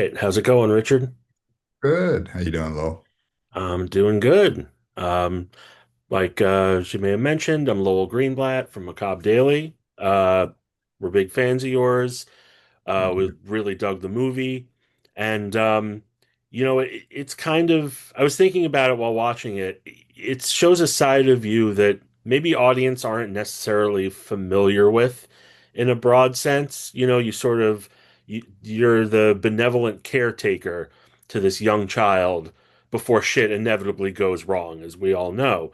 right. How's it going, Richard? Good. How you doing, Lowell? I'm doing good. Um, as you may have mentioned, I'm Lowell Greenblatt from Macabre Daily. We're big fans of yours. We really dug the movie. And, it's kind of, I was thinking about it while watching it. It shows a side of you that maybe audience aren't necessarily familiar with in a broad sense. You're the benevolent caretaker to this young child before shit inevitably goes wrong, as we all know.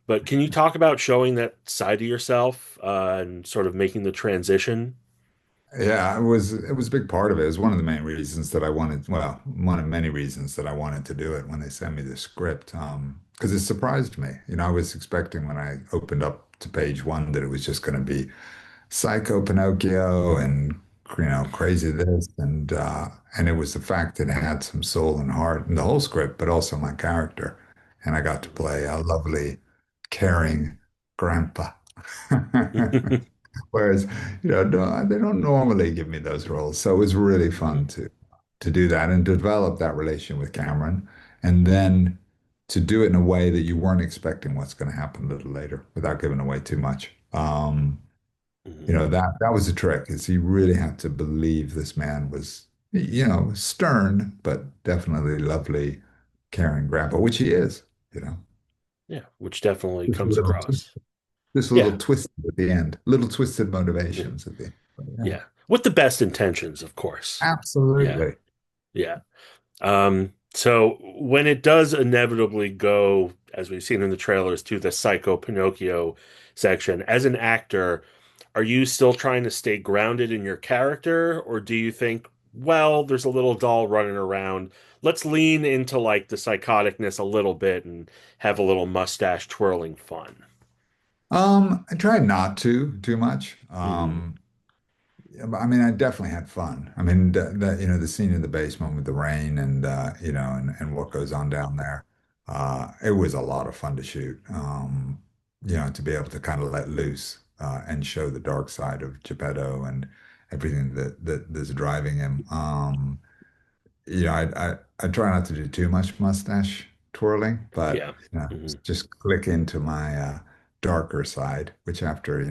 But can you talk about showing that side of yourself and sort of making the transition? Yeah, it was a big part of it. It was one of the main reasons that I wanted, well, one of many reasons that I wanted to do it when they sent me the script. Because it surprised me. I was expecting when I opened up to page one that it was just going to be Psycho Pinocchio and crazy this and it was the fact that it had some soul and heart in the whole script, but also my character. And I got to play a lovely, caring grandpa. Whereas, no, they don't normally give me those roles. So it was really fun to do that and develop that relation with Cameron, and then to do it in a way that you weren't expecting what's going to happen a little later without giving away too much. That was the trick, is he really had to believe this man was, stern, but definitely lovely, caring grandpa, which he is, you know. Yeah, which definitely Just a comes little twist, across. just a Yeah, little twist at the end, little twisted yeah, motivations at the end. But yeah, yeah. With the best intentions, of course. Yeah, absolutely. yeah. So when it does inevitably go, as we've seen in the trailers, to the Psycho Pinocchio section, as an actor, are you still trying to stay grounded in your character, or do you think, well, there's a little doll running around. Let's lean into like the psychoticness a little bit and have a little mustache twirling fun. I tried not to too much. Hmm. Yeah, but I mean, I definitely had fun. I mean, the scene in the basement with the rain and and what goes on down there. It was a lot of fun to shoot. To be able to kind of let loose and show the dark side of Geppetto and everything that's driving him. I try not to do too much mustache twirling, but Yeah. Hmm. just click into my darker side, which after,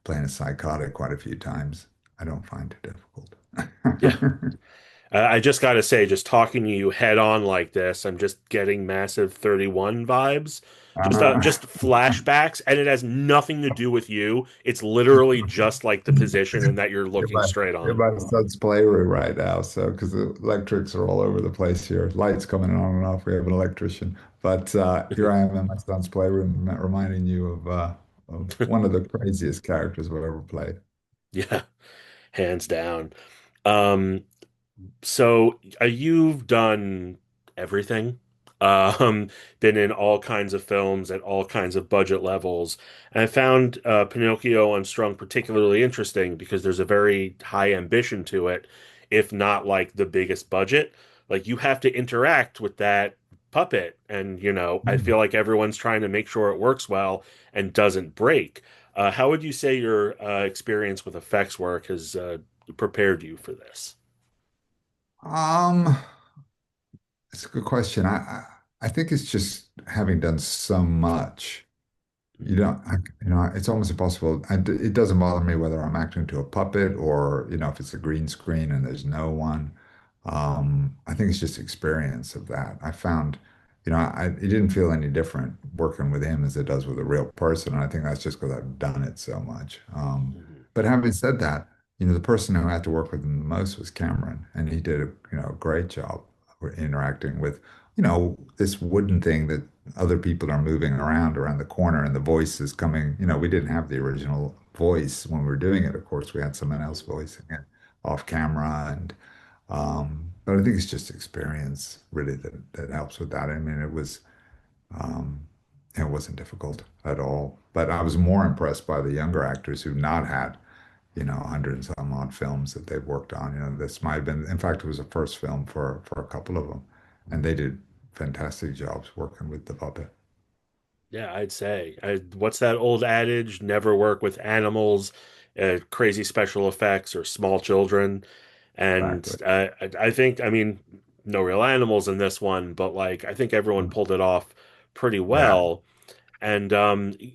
playing a psychotic quite a few times, I don't find it Yeah. difficult. I just got to say, just talking to you head on like this, I'm just getting massive 31 vibes. Uh, Just flashbacks, and it has nothing to do with you. It's literally just like the position and that you're You're looking my, straight you're on. my son's playroom right now, so because the electrics are all over the place here, lights coming on and off. We have an electrician, but here I am in my son's playroom, reminding you of one of the craziest characters I've ever played. Yeah, hands down. Um, So you've done everything. Um, been in all kinds of films at all kinds of budget levels. And I found Pinocchio Unstrung particularly interesting because there's a very high ambition to it, if not like the biggest budget. Like you have to interact with that puppet, and I feel like everyone's trying to make sure it works well and doesn't break. How would you say your experience with effects work has prepared you for this? Um, it's a good question. I think it's just having done so much. You Mhm. don't, I, it's almost impossible. It doesn't bother me whether I'm acting to a puppet or, if it's a green screen and there's no one. I think it's just experience of that. I found, it didn't feel any different working with him as it does with a real person. And I think that's just because I've done it so much. Mhm. But having said that, the person who had to work with him the most was Cameron, and he did a great job interacting with, this wooden thing that other people are moving around the corner and the voice is coming. We didn't have the original voice when we were doing it. Of course, we had someone else voicing it off camera and but I think it's just experience really that helps with that. I mean, um it wasn't difficult at all. But I was more impressed by the younger actors who've not had, hundreds and some odd films that they've worked on. This might have been, in fact, it was a first film for a couple of them, and they did fantastic jobs working with the puppet. Yeah, I'd say. What's that old adage? Never work with animals, crazy special effects, or small children. And exactly. I think, I mean, no real animals in this one, but like I think everyone pulled it off pretty Yeah. well. And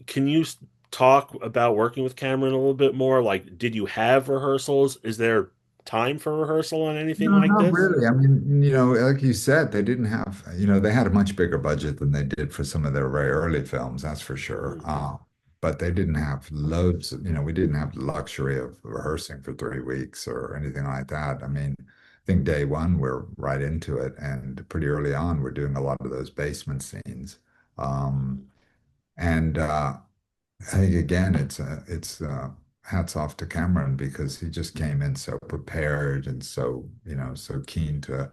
can you talk about working with Cameron a little bit more? Like, did you have rehearsals? Is there time for rehearsal on anything No, like not this? really. I mean, like you said, they didn't have, they had a much bigger budget than they did for some of their very early films, that's for sure. Mm, But they didn't have loads we didn't have the luxury of rehearsing for 3 weeks or anything like that. I mean, I think day one, we're right into it. And pretty early on, we're doing a lot of those basement scenes. Um, and I think again, it's hats off to Cameron because he just came in so prepared and so so keen to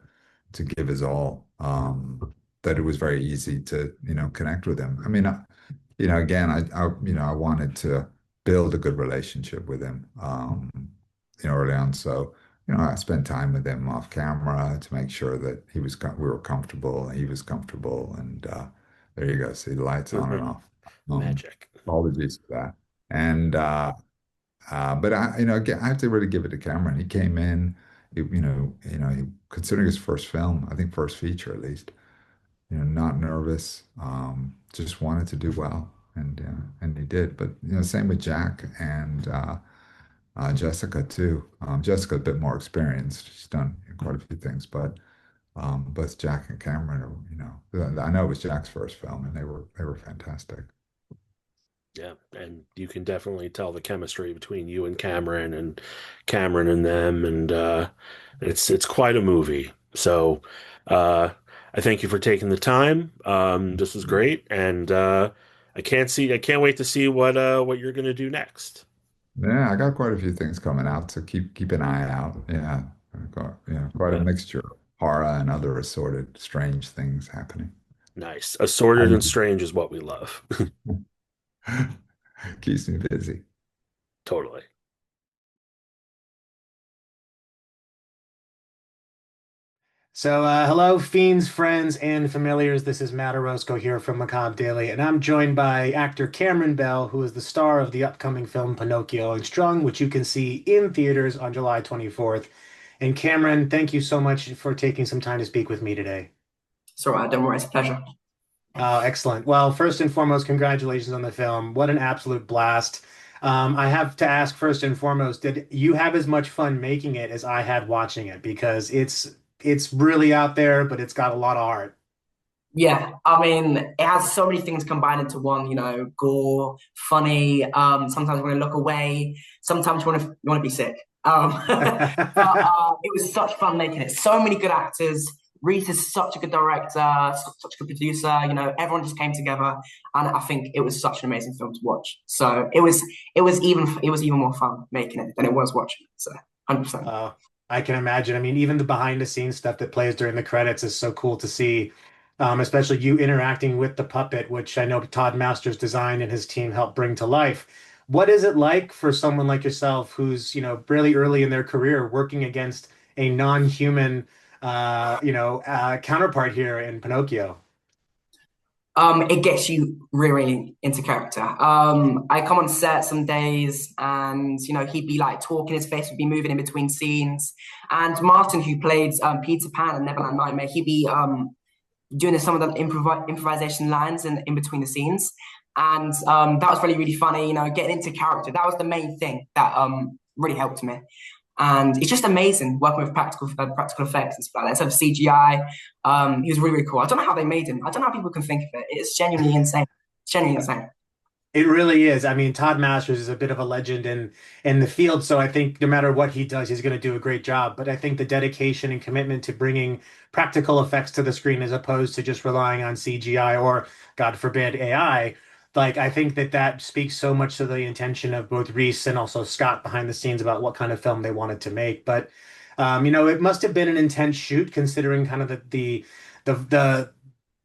give his all, that it was very easy to connect with him. I mean, again, I wanted to build a good relationship with him, early on. So I spent time with him off camera to make sure that we were comfortable, and he was comfortable, and there you go. See the lights on and mm. off. Um, Magic. Apologies for that. And but again, I have to really give it to Cameron. He came in, considering his first film, I think first feature at least, not nervous, just wanted to do well, and he did. But same with Jack and Jessica too. Jessica a bit more experienced. She's done quite a few things, but both Jack and Cameron are, I know it was Jack's first film, and they were fantastic. Yeah, and you can definitely tell the chemistry between you and Cameron and them, and it's quite a movie. So uh, I thank you for taking the time. This was great, and I can't wait to see what you're gonna do next. Yeah, I got quite a few things coming out, so keep an eye out. Yeah, I've got quite a Okay, mixture of horror and other assorted strange things happening. nice. Assorted I and strange is what we love. keeps me busy. Totally. Hello, fiends, friends, and familiars. This is Matt Orozco here from Macabre Daily, and I'm joined by actor Cameron Bell, who is the star of the upcoming film Pinocchio Unstrung, which you can see in theaters on July 24th. And Cameron, thank you so much for taking some time to speak with me today. It's all right, don't worry, it's a pleasure. Excellent. Well, first and foremost, congratulations on the film. What an absolute blast. I have to ask first and foremost, did you have as much fun making it as I had watching it? Because it's really out there, but it's got a lot of heart. Yeah, I mean, it has so many things combined into one, gore, funny, sometimes you want to look away, sometimes you want to be sick. But it was such fun making it. So many good actors. Reese is such a good director, such a good producer, everyone just came together and I think it was such an amazing film to watch. So it was even more fun making it than it was watching it. So 100%. I can imagine. I mean, even the behind the scenes stuff that plays during the credits is so cool to see, especially you interacting with the puppet, which I know Todd Masters designed and his team helped bring to life. What is it like for someone like yourself who's, really early in their career working against a non-human, counterpart here in Pinocchio? It gets you really into character. I come on set some days and, he'd be like talking, his face would be moving in between scenes. And Martin, who played Peter Pan and Neverland Nightmare, he'd be doing some of the improvisation lines in between the scenes. And that was really, really funny, getting into character. That was the main thing that really helped me. And it's just amazing working with practical effects and stuff like that. Instead of CGI, he was really, really cool. I don't know how they made him. I don't know how people can think of it. It's genuinely insane. It's genuinely insane. It really is. I mean, Todd Masters is a bit of a legend in the field, so I think no matter what he does, he's going to do a great job. But I think the dedication and commitment to bringing practical effects to the screen as opposed to just relying on CGI or, God forbid, AI, like I think that speaks so much to the intention of both Reese and also Scott behind the scenes about what kind of film they wanted to make. But it must have been an intense shoot considering kind of the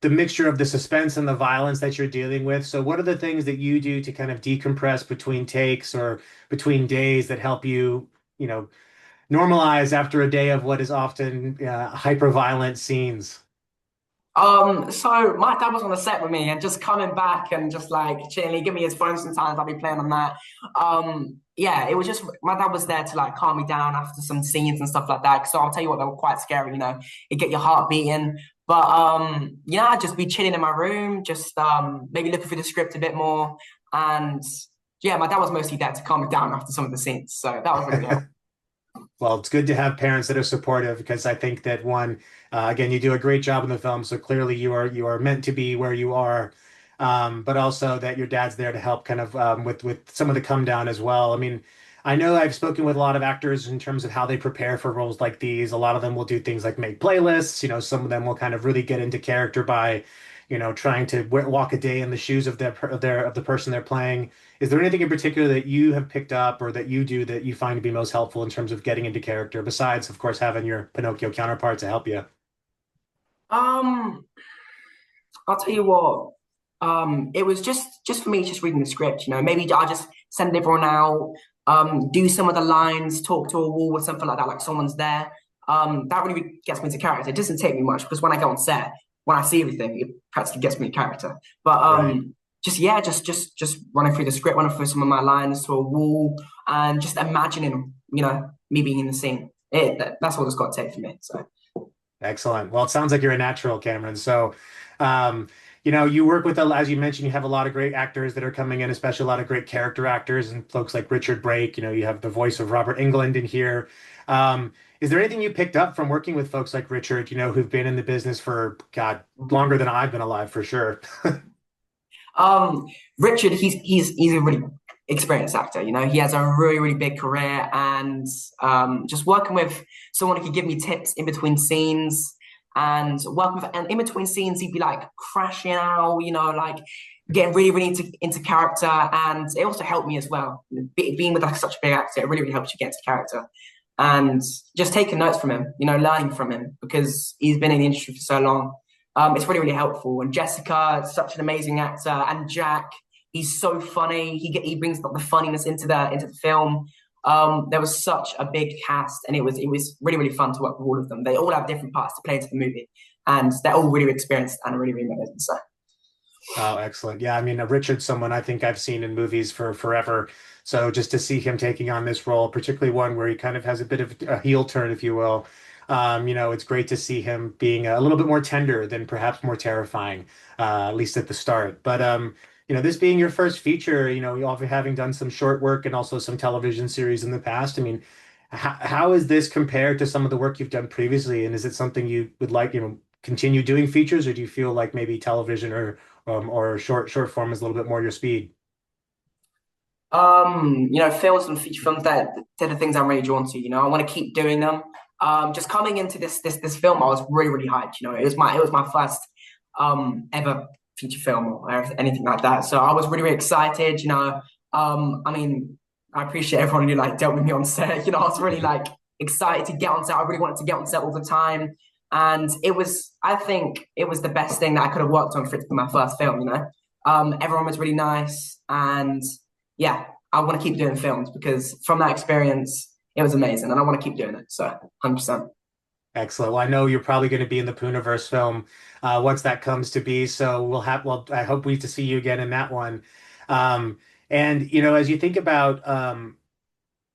the mixture of the suspense and the violence that you're dealing with. So what are the things that you do to kind of decompress between takes or between days that help you, you know, normalize after a day of what is often hyper violent scenes? So my dad was on the set with me and just coming back and just like chilling, he'd give me his phone sometimes, I'll be playing on that. Yeah, it was just my dad was there to like calm me down after some scenes and stuff like that. So I'll tell you what, they were quite scary, it get your heart beating. But yeah, I'd just be chilling in my room, just maybe looking through the script a bit more. And yeah, my dad was mostly there to calm me down after some of the scenes. So that was really good. Well, it's good to have parents that are supportive because I think that one, again, you do a great job in the film, so clearly you are meant to be where you are, but also that your dad's there to help kind of with some of the come down as well. I mean, I know I've spoken with a lot of actors in terms of how they prepare for roles like these. A lot of them will do things like make playlists. Some of them will kind of really get into character by, trying to walk a day in the shoes of the person they're playing. Is there anything in particular that you have picked up or that you do that you find to be most helpful in terms of getting into character, besides, of course, having your Pinocchio counterpart to help you? Um, I'll tell you what. It was just for me, just reading the script. Maybe I just send everyone out, do some of the lines, talk to a wall or something like that, like someone's there. That really gets me into character. It doesn't take me much because when I go on set, when I see everything, it practically gets me in character. But Right. just yeah, just running through the script, running through some of my lines to a wall, and just imagining, me being in the scene. That's all it's got to take for me. So. Excellent. Well, it sounds like you're a natural, Cameron. So, um, you work with, as you mentioned, you have a lot of great actors that are coming in, especially a lot of great character actors and folks like Richard Brake. You have the voice of Robert Englund in here. Is there anything you picked up from working with folks like Richard, who've been in the business for, God, longer than I've been alive, for sure? Um, Richard, he's a really experienced actor. He has a really really big career, and just working with someone who could give me tips in between scenes, and and in between scenes, he'd be like crashing out, like getting really really into character, and it also helped me as well. Being with like such a big actor, it really really helps you get into character. And just taking notes from him, learning from him because he's been in the industry for so long. It's really, really helpful. And Jessica, such an amazing actor, and Jack, he's so funny. He brings the funniness into the film. There was such a big cast, and it was really, really fun to work with all of them. They all have different parts to play into the movie, and they're all really experienced and really, really amazing. So. Oh, excellent. Yeah, I mean, Richard's someone I think I've seen in movies for forever. So just to see him taking on this role, particularly one where he kind of has a bit of a heel turn, if you will, it's great to see him being a little bit more tender than perhaps more terrifying, at least at the start. But this being your first feature, you also having done some short work and also some television series in the past. I mean, how is this compared to some of the work you've done previously? And is it something you would like, continue doing features, or do you feel like maybe television or short form is a little bit more your speed? Films and feature films, they're the things I'm really drawn to. I want to keep doing them. Just coming into this film, I was really, really hyped. It was my first ever feature film or anything like that. So I was really, really excited. I mean, I appreciate everyone who like dealt with me on set. I was really like excited to get on set. I really wanted to get on set all the time. And I think it was the best thing that I could have worked on for it to be my first film, Everyone was really nice. And yeah, I want to keep doing films because from that experience, it was amazing. And I want to keep doing it. So 100%. Excellent. Well, I know you're probably going to be in the Poohniverse film once that comes to be. So I hope we to see you again in that one. And as you think about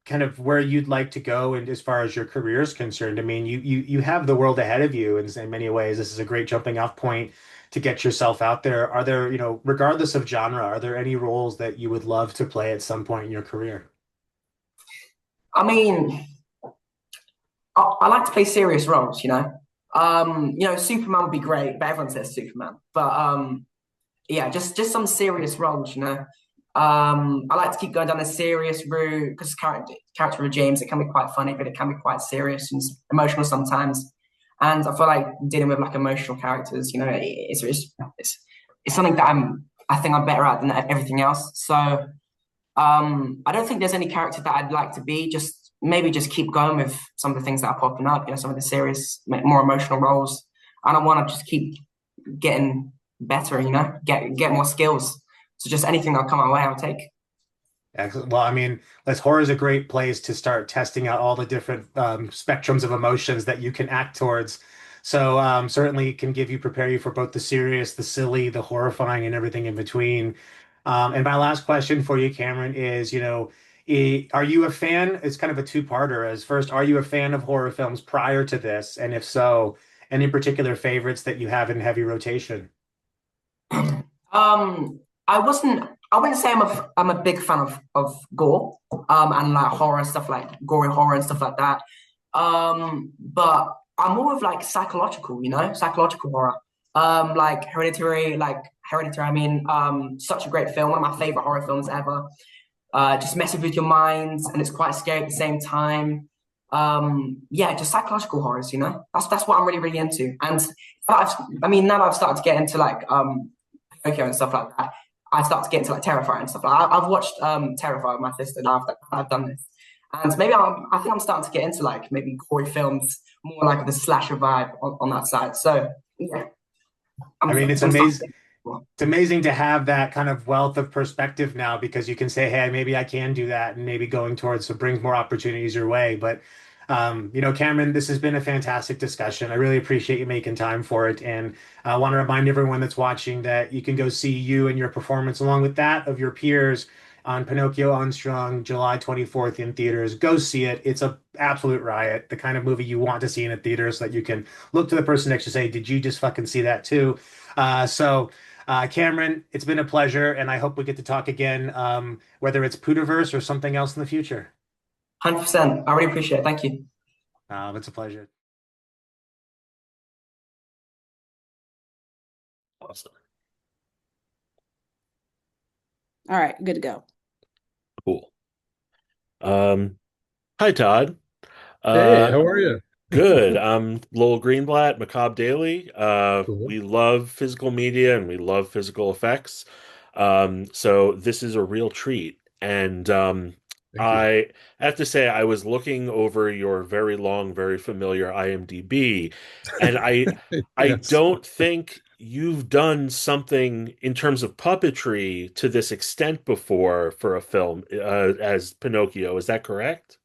kind of where you'd like to go and as far as your career is concerned, I mean, you have the world ahead of you in many ways. This is a great jumping off point to get yourself out there. Are there, regardless of genre, are there any roles that you would love to play at some point in your career? I mean, I like to play serious roles. Superman would be great, but everyone says Superman. But yeah, just some serious roles. I like to keep going down the serious route because character of James, it can be quite funny, but it can be quite serious and emotional sometimes. And I feel like dealing with like emotional characters, it's something that I think I'm better at than everything else. So I don't think there's any character that I'd like to be. Just maybe just keep going with some of the things that are popping up. Some of the serious, more emotional roles. And I want to just keep getting better. Get more skills. So just anything that'll come my way, I'll take. Excellent. Well, I mean, horror is a great place to start testing out all the different spectrums of emotions that you can act towards. So certainly can give you prepare you for both the serious, the silly, the horrifying, and everything in between. And my last question for you, Cameron, is, are you a fan? It's kind of a two-parter. As first, are you a fan of horror films prior to this? And if so, any particular favorites that you have in heavy rotation? I wouldn't say I'm a big fan of gore, and like horror and stuff like gory horror and stuff like that. But I'm more of like psychological, psychological horror. Like Hereditary, I mean, such a great film, one of my favorite horror films ever. Just messes with your mind and it's quite scary at the same time. Yeah, just psychological horrors, That's what I'm really, really into. And I mean, now that I've started to get into like Pinocchio and stuff like that, I start to get into like Terrifier and stuff. I've watched Terrifier with my sister now I've done this. And maybe I think I'm starting to get into like maybe gory films, more like the slasher vibe on that side. So yeah, I mean, it's I'm starting amazing. It's amazing to have that kind of wealth of perspective now because you can say, hey, maybe I can do that and maybe going towards so brings more opportunities your way. But Cameron, this has been a fantastic discussion. I really appreciate you making time for it. And I want to remind everyone that's watching that you can go see you and your performance along with that of your peers on Pinocchio Unstrung, July 24th in theaters. Go see it. It's a absolute riot, the kind of movie you want to see in a theater so that you can look to the person next to say, did you just fucking see that too? Cameron, it's been a pleasure, and I hope we get to talk again, whether it's Poohniverse or something else in the future. 100%. I really appreciate it. Thank you. It's a pleasure. Awesome. All right, good to go. Cool. Hi, Todd. Hey, Uh, how are you? Good. I'm Lowell Greenblatt, Macabre Daily. Cool. We love physical media and we love physical effects. So this is a real treat. And Thank you. I have to say, I was looking over your very long, very familiar IMDb, and I Yes. don't think you've done something in terms of puppetry to this extent before for a film, as Pinocchio. Is that correct?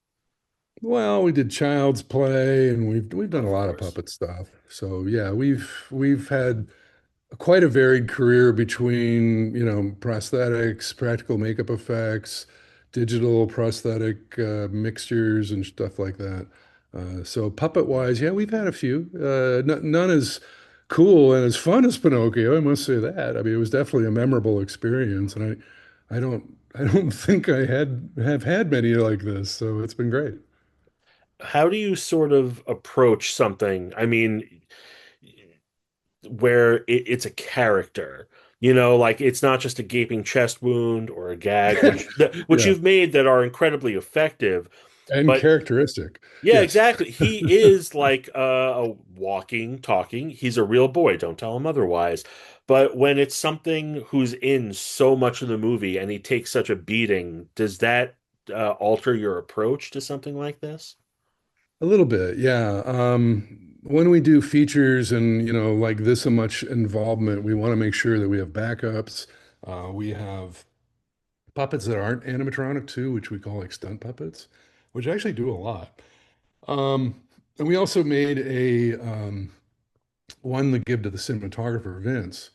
Well, we did Child's Play and we've done a Of lot of course. puppet stuff. So yeah, we've had quite a varied career between, prosthetics, practical makeup effects, digital prosthetic mixtures and stuff like that. So puppet wise, yeah, we've had a few. None as cool and as fun as Pinocchio, I must say that. I mean, it was definitely a memorable experience, and I don't think have had many like this. So it's been great. How do you sort of approach something? I mean, where it's a character, like it's not just a gaping chest wound or a gag, which Yeah, you've made that are incredibly effective. and But characteristic. yeah, Yes. exactly. He is like a walking, talking. He's a real boy. Don't tell him otherwise. But when it's something who's in so much of the movie and he takes such a beating, does that alter your approach to something like this? A little bit, yeah. When we do features and like this much involvement, we want to make sure that we have backups. We have puppets that aren't animatronic too, which we call like stunt puppets, which actually do a lot. And we also made a one to give to the cinematographer Vince,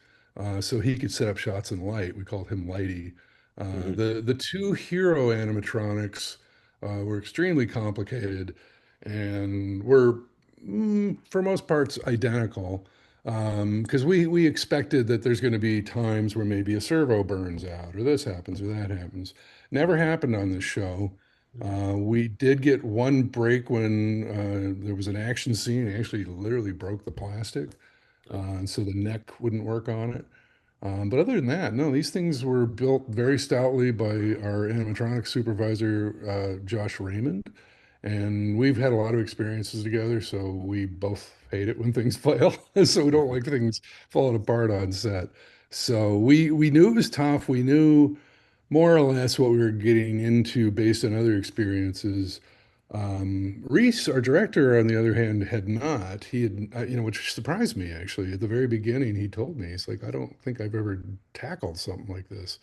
so he could set up shots in light. We called him Lighty. Hmm. The two hero animatronics were extremely complicated and were for most parts identical because we expected that there's going to be times where maybe a servo burns out or this happens or that happens. Never happened on this show. We did get one break when there was an action scene. It actually literally broke the plastic, and so the neck wouldn't work on it. But other than that, no, these things were built very stoutly by our animatronics supervisor, Josh Raymond. And we've had a lot of experiences together, so we both hate it when things fail. So we don't like things falling apart on set. So we knew it was tough. We knew more or less what we were getting into based on other experiences. Reese, our director, on the other hand, had not. He had, which surprised me actually. At the very beginning, he told me, he's like, I don't think I've ever tackled something like this.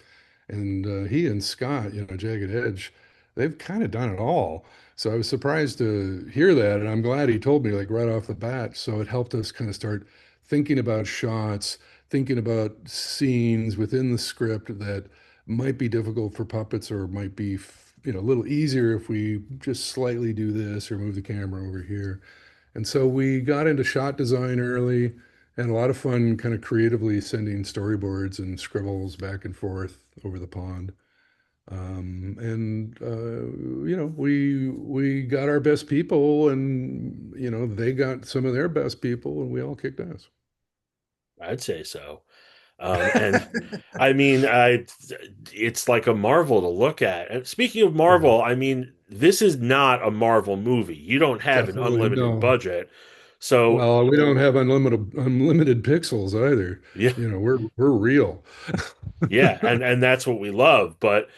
And he and Scott, Jagged Edge, they've kind of done it all. So I was surprised to hear that, and I'm glad he told me like right off the bat. So it helped us kind of start thinking about shots, thinking about scenes within the script that might be difficult for puppets or might be, a little easier if we just slightly do this or move the camera over here. And so we got into shot design early and a lot of fun kind of creatively sending storyboards and scribbles back and forth over the pond. We got our best people, and they got some of their best people, and we all kicked ass. I'd say so. And I mean, it's like a marvel to look at. And speaking of Yeah, Marvel, I mean, this is not a Marvel movie. You don't have an definitely unlimited no. budget. So, Well, we don't have unlimited pixels either. yeah, We're real. yeah, and that's what we love. But,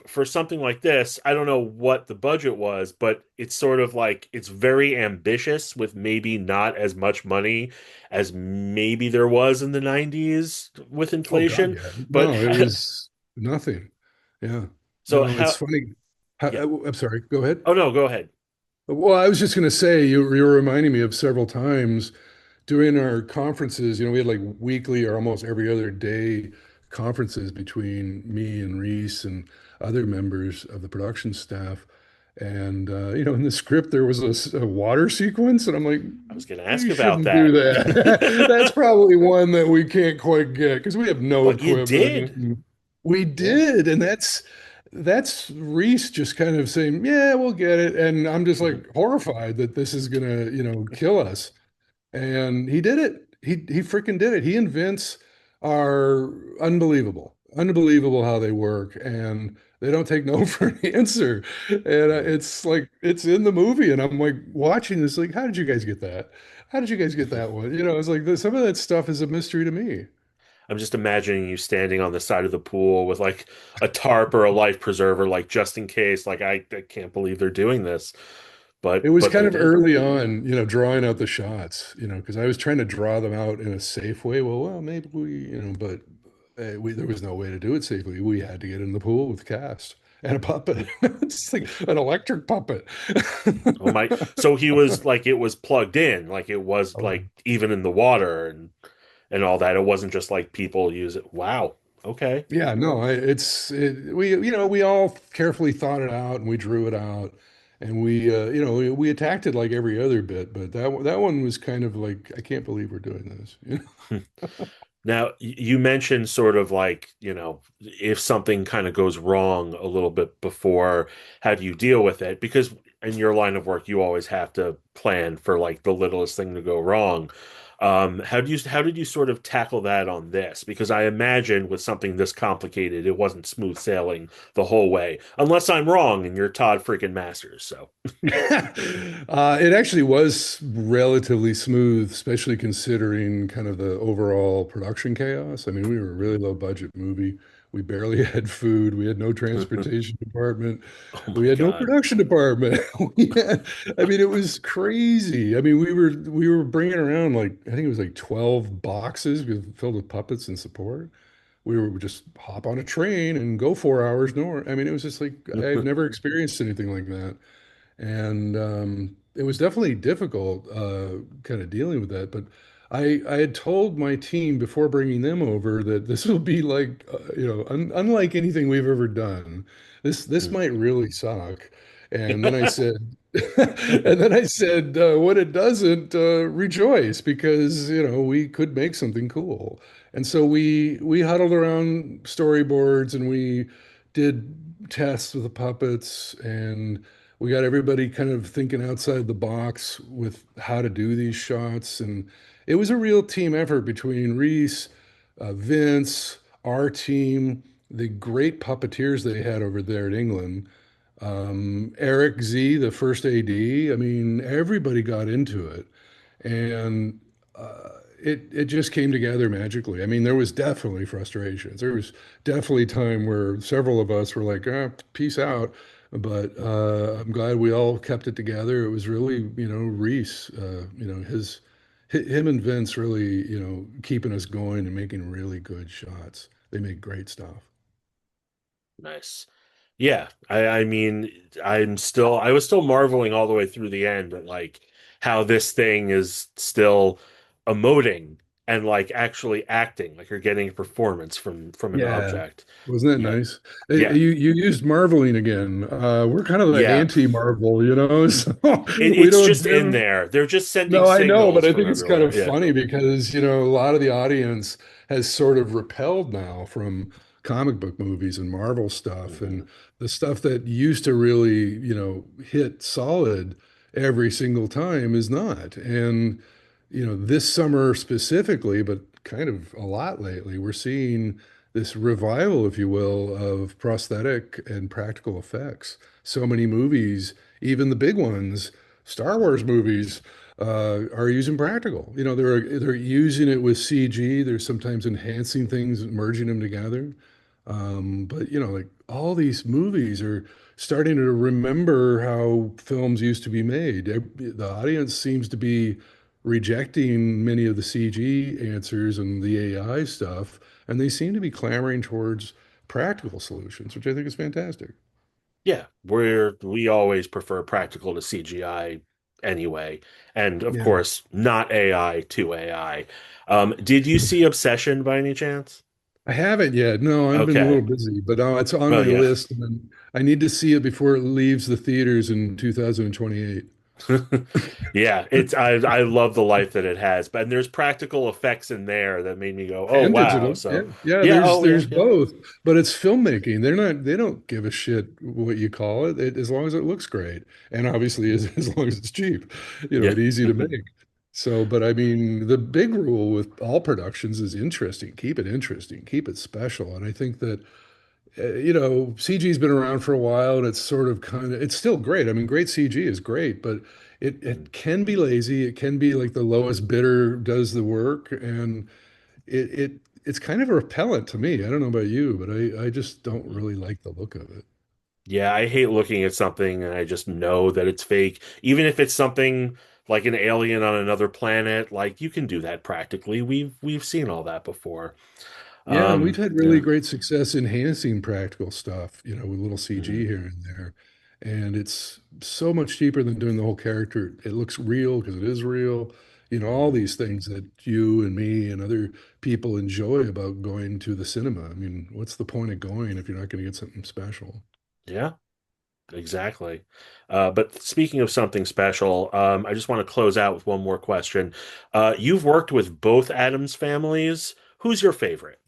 for something like this, I don't know what the budget was, but it's sort of like it's very ambitious with maybe not as much money as maybe there was in the 90s with Oh God, inflation. yeah. But No, it was nothing. Yeah. so No, it's how, funny. yeah. I'm sorry. Go ahead. Oh no, go ahead. Well, I was just going to say you were reminding me of several times during our conferences. We had like weekly or almost every other day conferences between me and Reese and other members of the production staff. And in the script there was a water sequence, and I'm like, I was going to ask we about shouldn't do that. that. That's probably one that we can't quite get because we have no But you equipment. did. And we Yeah. did, and that's Reese just kind of saying, "Yeah, we'll get it," and I'm just like horrified that this is gonna, kill us. And he did it. He freaking did it. He invents are unbelievable, unbelievable how they work, and they don't take no for an answer. And it's like it's in the movie, and I'm like watching this, like, how did you guys get that? How did you guys get that one? It's like some of that stuff is a mystery to me. I'm just imagining you standing on the side of the pool with like a tarp or a life preserver, like just in case. Like I can't believe they're doing this, It but was they kind of did. early on, drawing out the shots, because I was trying to draw them out in a safe way. Well, maybe but there was no way to do it safely. We had to get in the pool with cast and a puppet. It's like an electric puppet. Oh my! So he was like it was plugged in, like it was Oh, like even in the water and all that. It wasn't just like people use it. Wow. Okay. yeah, no, we all carefully thought it out and we drew it out and we attacked it like every other bit, but that one was kind of like, I can't believe we're doing this. Now, you mentioned sort of like, if something kind of goes wrong a little bit before, how do you deal with it? Because in your line of work, you always have to plan for like the littlest thing to go wrong. How did you sort of tackle that on this? Because I imagine with something this complicated, it wasn't smooth sailing the whole way, unless I'm wrong and you're Todd freaking Masters. So, It actually was relatively smooth, especially considering kind of the overall production chaos. I mean, we were a really low budget movie. We barely had food. We had no oh transportation department. my We had no God. production department. I mean, it was crazy. I mean, we were bringing around like I think it was like 12 boxes filled with puppets and support. We would just hop on a train and go 4 hours north. I mean, it was just like I've never experienced anything like that. And it was definitely difficult kind of dealing with that. But I had told my team before bringing them over that this will be like, unlike anything we've ever done. This might really suck. And then I said, when it doesn't, rejoice because, we could make something cool. And so we huddled around storyboards and we did tests with the puppets and we got everybody kind of thinking outside the box with how to do these shots. And it was a real team effort between Reese, Vince, our team, the great puppeteers they had over there in England, Eric Z, the first AD. I mean, everybody got into it. And it just came together magically. I mean, there was definitely frustrations. There was definitely time where several of us were like, peace out. But I'm glad we all kept it together. It was really, Reese, him and Vince really, keeping us going and making really good shots. They make great stuff. Nice. Yeah, I mean, I was still marveling all the way through the end at like how this thing is still emoting and like actually acting, like you're getting a performance from an Yeah. object. Wasn't that Yeah, nice? yeah, You used marveling again. We're kind of the yeah. anti-Marvel, you know, so we It's don't just in do. there. They're just sending No, I know, but signals I from think it's kind everywhere. of Yeah. funny because, you know, a lot of the audience has sort of repelled now from comic book movies and Marvel stuff Hmm. and the stuff that used to really, you know, hit solid every single time is not. And, you know, this summer specifically, but kind of a lot lately, we're seeing this revival, if you will, of prosthetic and practical effects. So many movies, even the big ones, Star Wars movies are using practical. You know, they're using it with CG. They're sometimes enhancing things, merging them together. But you know, like all these movies are starting to remember how films used to be made. The audience seems to be rejecting many of the CG answers and the AI stuff, and they seem to be clamoring towards practical solutions, which I think is fantastic. Yeah, we always prefer practical to CGI anyway, and of Yeah. course, not AI to AI. Did you see Obsession by any chance? I haven't yet. No, I've been a little Okay. busy, but it's on Oh my yeah. list, and I need to see it before it leaves the theaters in 2028. Yeah, I love the life that it has, but there's practical effects in there that made me go, "Oh And wow." digital. Yeah. So, Yeah, yeah, there's oh yeah, there's yeah. both, but it's filmmaking. They don't give a shit what you call it, as long as it looks great. And obviously as long as it's cheap, you know, Yeah. and easy to make. So, but I mean, the big rule with all productions is interesting. Keep it interesting, keep it special. And I think that you know, CG's been around for a while and it's sort of it's still great. I mean, great CG is great, but it can be lazy. It can be like the lowest bidder does the work, and it's kind of a repellent to me. I don't know about you, but I just don't Mhm. really like the look of it. Yeah, I hate looking at something and I just know that it's fake. Even if it's something like an alien on another planet, like you can do that practically. We've seen all that before. Yeah, and we've had really Yeah. great success enhancing practical stuff, you know, with little CG Mhm. here and there. And it's so much cheaper than doing the whole character. It looks real because it is real. You know, all Mhm. these things that you and me and other people enjoy about going to the cinema. I mean, what's the point of going if you're not going to get something special? Yeah, exactly. But speaking of something special, I just want to close out with one more question. You've worked with both Adams families. Who's your favorite?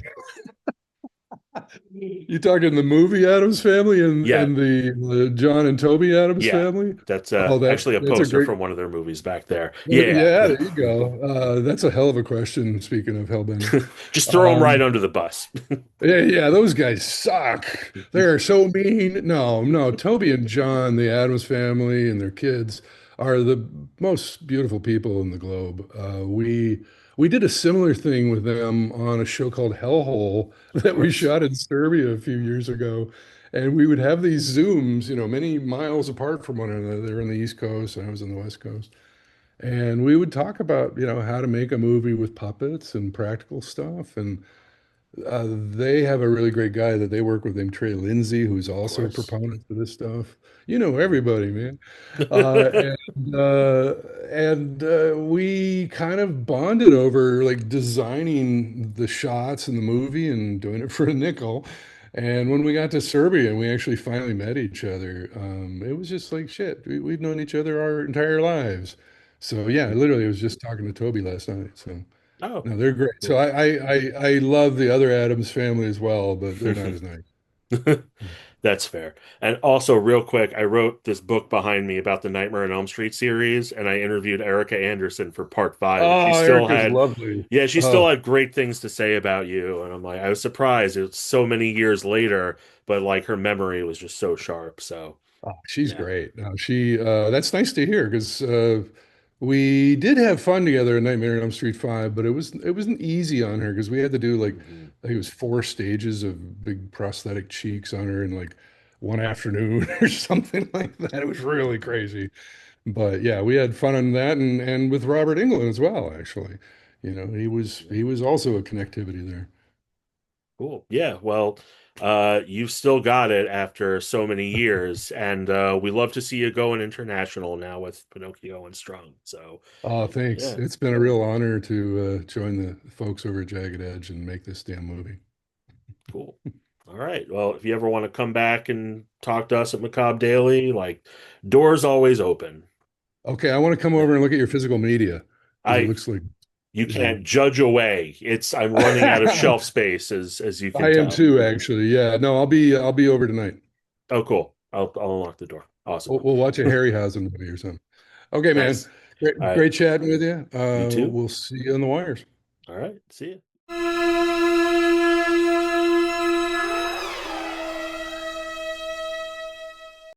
You talking the movie Adams Family Yeah, and the John and Toby Adams yeah. Family? That's Oh, actually a that's a poster great. from one of their movies back there. Yeah. Yeah, there you go. That's a hell of a question. Speaking of hellbender, Just throw them right um, under the bus. yeah, yeah, those guys suck. They're so mean. No, no, Toby and John, the Adams family and their kids are the most beautiful people in the globe. We did a similar thing with them on a show called Hellhole Of that we course. shot in Serbia a few years ago. And we would have these Zooms, you know, many miles apart from one another. They were on the East Coast and I was on the West Coast. And we would talk about, you know, how to make a movie with puppets and practical stuff. And they have a really great guy that they work with named Trey Lindsay, who's Of also a course. proponent for this stuff. You know Mhm. everybody, man. Uh, and uh, and we kind of bonded over like designing the shots in the movie and doing it for a nickel. And when we got to Serbia and we actually finally met each other, it was just like shit. We've known each other our entire lives. So yeah, literally, I was just talking to Toby last night. So. Oh, No, they're great. So cool. I love the other Adams family as well, but they're not as nice. That's fair. And also, real quick, I wrote this book behind me about the Nightmare on Elm Street series, and I interviewed Erica Anderson for part five, and Oh, Erica's lovely. she still Oh, had great things to say about you. And I'm like, I was surprised. It's so many years later, but like her memory was just so sharp. So, oh, she's yeah. great. No, she that's nice to hear because we did have fun together at Nightmare on Elm Street 5, but it wasn't easy on her because we had to do like Hmm. I think it was 4 stages of big prosthetic cheeks on her in like one afternoon or something like that. It was really crazy. But yeah, we had fun on that and with Robert Englund as well, actually. You know, he was also a connectivity there. Cool. Yeah. Well, you've still got it after so many years, and we love to see you going international now with Pinocchio Unstrung. So, Oh, thanks. yeah, It's been a real honor to join the folks over at Jagged Edge and make this damn movie. cool. All right. Well, if you ever want to come back and talk to us at Macabre Daily, like doors always open. Okay, I want to come Yeah. over and look at your physical media because it I looks like, You you know, can't judge away. I'm running out of shelf space as you I can am tell. too, actually. Yeah, no, I'll be over tonight. Oh, cool. I'll unlock the door. Awesome. We'll watch a Harryhausen movie or something. Okay, man. Nice. All right. Great chatting with you. You too. We'll see you on the wires. All right. See you.